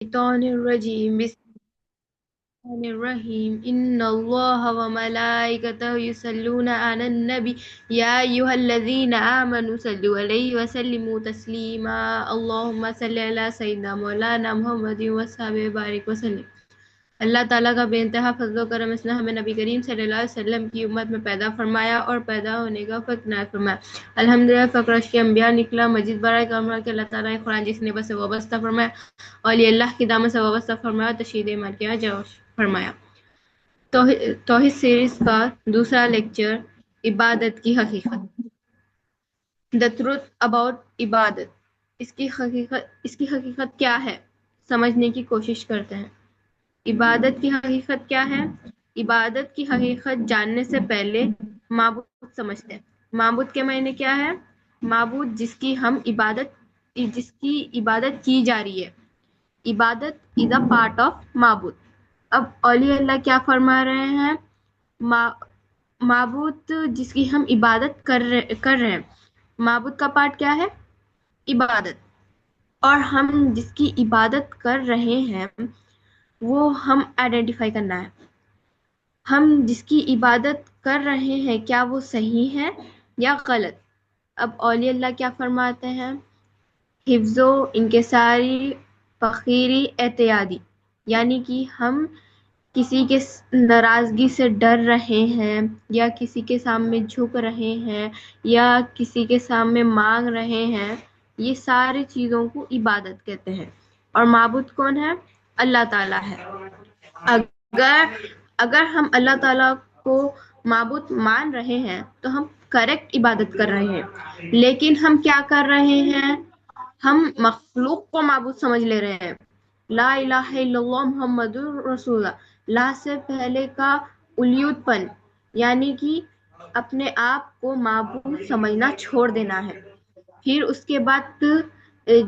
الشيطان الرجيم بسم الله الرحيم إن الله وملائكته يصلون على النبي يا أيها الذين آمنوا صلوا عليه وسلموا تسليما اللهم صل على سيدنا مولانا محمد وصحبه بارك وسلم۔ اللہ تعالیٰ کا بے انتہا فضل و کرم اس نے ہمیں نبی کریم صلی اللہ علیہ وسلم کی امت میں پیدا فرمایا اور پیدا ہونے کا فقر عنایت فرمایا۔ الحمدللہ فقرش کے انبیاء نکلا مجید برائے کامرہ کہ اللہ تعالیٰ نے قرآن جس نے بس وابستہ فرمایا اور یہ اللہ کی دامت سے وابستہ فرمایا تشہید ایمان کیا جو فرمایا۔ توحید سیریز کا دوسرا لیکچر عبادت کی حقیقت، The truth about عبادت۔ اس کی حقیقت کیا ہے سمجھنے کی کوشش کرتے ہیں۔ عبادت کی حقیقت کیا ہے؟ عبادت کی حقیقت جاننے سے پہلے معبود سمجھتے ہیں۔ معبود کے معنی کیا ہے؟ معبود جس کی عبادت کی جا رہی ہے۔ عبادت is a part of معبود۔ اب اولیاء اللہ کیا فرما رہے ہیں؟ معبود جس کی ہم عبادت کر رہے ہیں، معبود کا پارٹ کیا ہے؟ عبادت۔ اور ہم جس کی عبادت کر رہے ہیں وہ ہم آئیڈینٹیفائی کرنا ہے۔ ہم جس کی عبادت کر رہے ہیں کیا وہ صحیح ہے یا غلط؟ اب اولیاء اللہ کیا فرماتے ہیں؟ حفظ و انکساری فقیری اعتیادی، یعنی کہ ہم کسی کے ناراضگی سے ڈر رہے ہیں یا کسی کے سامنے جھک رہے ہیں یا کسی کے سامنے مانگ رہے ہیں، یہ ساری چیزوں کو عبادت کہتے ہیں۔ اور معبود کون ہے؟ اللہ تعالیٰ ہے۔ اگر ہم اللہ تعالیٰ کو معبود مان رہے ہیں تو ہم کریکٹ عبادت کر رہے ہیں، لیکن ہم کیا کر رہے ہیں؟ ہم مخلوق کو معبود سمجھ لے رہے ہیں۔ لا الہ الا اللہ محمد رسول اللہ، لا سے پہلے کا الیوت پن، یعنی کہ اپنے آپ کو معبود سمجھنا چھوڑ دینا ہے۔ پھر اس کے بعد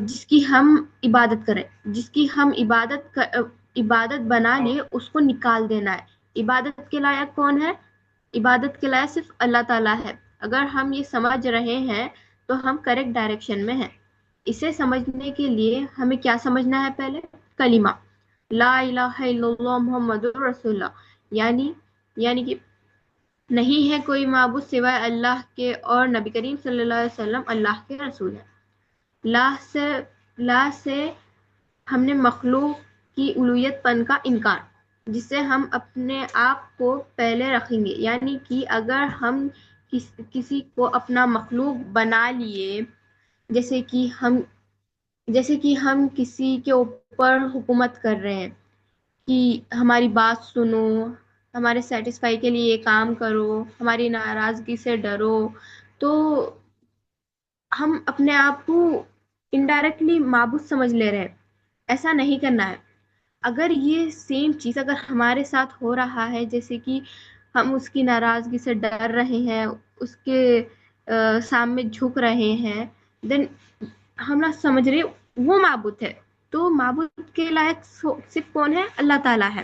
جس کی ہم عبادت کریں، جس کی ہم عبادت بنا لیے اس کو نکال دینا ہے۔ عبادت کے لائق کون ہے؟ عبادت کے لائق صرف اللہ تعالیٰ ہے۔ اگر ہم یہ سمجھ رہے ہیں تو ہم کریکٹ ڈائریکشن میں ہیں۔ اسے سمجھنے کے لیے ہمیں کیا سمجھنا ہے؟ پہلے کلمہ لا الہ الا اللہ محمد رسول اللہ، یعنی کہ نہیں ہے کوئی معبود سوائے اللہ کے اور نبی کریم صلی اللہ علیہ وسلم اللہ کے رسول ہیں۔ لا سے ہم نے مخلوق کی الوہیت پن کا انکار، جس سے ہم اپنے آپ کو پہلے رکھیں گے، یعنی کہ اگر ہم کسی کو اپنا مخلوق بنا لیے، جیسے کہ ہم کسی کے اوپر حکومت کر رہے ہیں کہ ہماری بات سنو، ہمارے سیٹسفائی کے لیے یہ کام کرو، ہماری ناراضگی سے ڈرو، تو ہم اپنے آپ کو انڈائریکٹلی معبود سمجھ لے رہے ہیں۔ ایسا نہیں کرنا ہے۔ اگر یہ سیم چیز اگر ہمارے ساتھ ہو رہا ہے، جیسے کہ ہم اس کی ناراضگی سے ڈر رہے ہیں، اس کے سامنے جھک رہے ہیں، دین ہم نہ سمجھ رہے وہ معبود ہے۔ تو معبود کے لائق صرف کون ہے؟ اللہ تعالیٰ ہے۔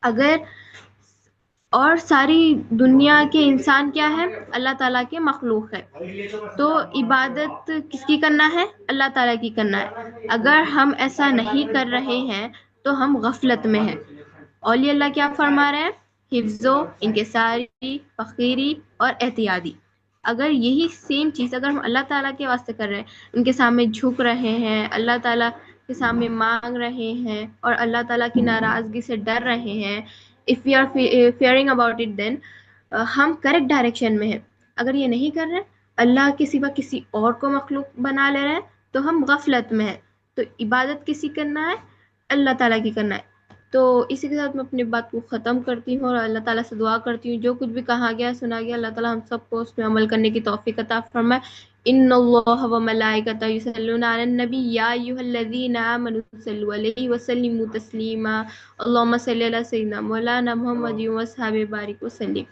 اگر اور ساری دنیا کے انسان کیا ہے؟ اللہ تعالیٰ کے مخلوق ہے۔ تو عبادت کس کی کرنا ہے؟ اللہ تعالیٰ کی کرنا ہے۔ اگر ہم ایسا نہیں کر رہے ہیں تو ہم غفلت میں ہیں۔ اولیاء اللہ کیا فرما رہے ہیں؟ حفظ و انکساری فقیری اور احتیاطی۔ اگر یہی سیم چیز اگر ہم اللہ تعالیٰ کے واسطے کر رہے ہیں، ان کے سامنے جھک رہے ہیں، اللہ تعالیٰ کے سامنے مانگ رہے ہیں اور اللہ تعالیٰ کی ناراضگی سے ڈر رہے ہیں، if we are fearing about it then ہم کریکٹ ڈائریکشن میں ہیں۔ اگر یہ نہیں کر رہے، اللہ کے سوا کسی اور کو مخلوق بنا لے رہے ہیں، تو ہم غفلت میں ہیں۔ تو عبادت کسی کرنا ہے؟ اللہ تعالیٰ کی کرنا ہے۔ تو اسی کے ساتھ میں اپنی بات کو ختم کرتی ہوں اور اللہ تعالیٰ سے دعا کرتی ہوں جو کچھ بھی کہا گیا سنا گیا اللہ تعالیٰ ہم سب کو اس میں عمل کرنے کی توفیق عطا فرمائے۔ ان اللہ و ملائکتہ یصلون علی النبی یا ایھا الذین آمنوا صلوا علیہ وسلموا تسلیما اللهم صل علی سیدنا مولانا محمد و اصحابہ بارک وسلم۔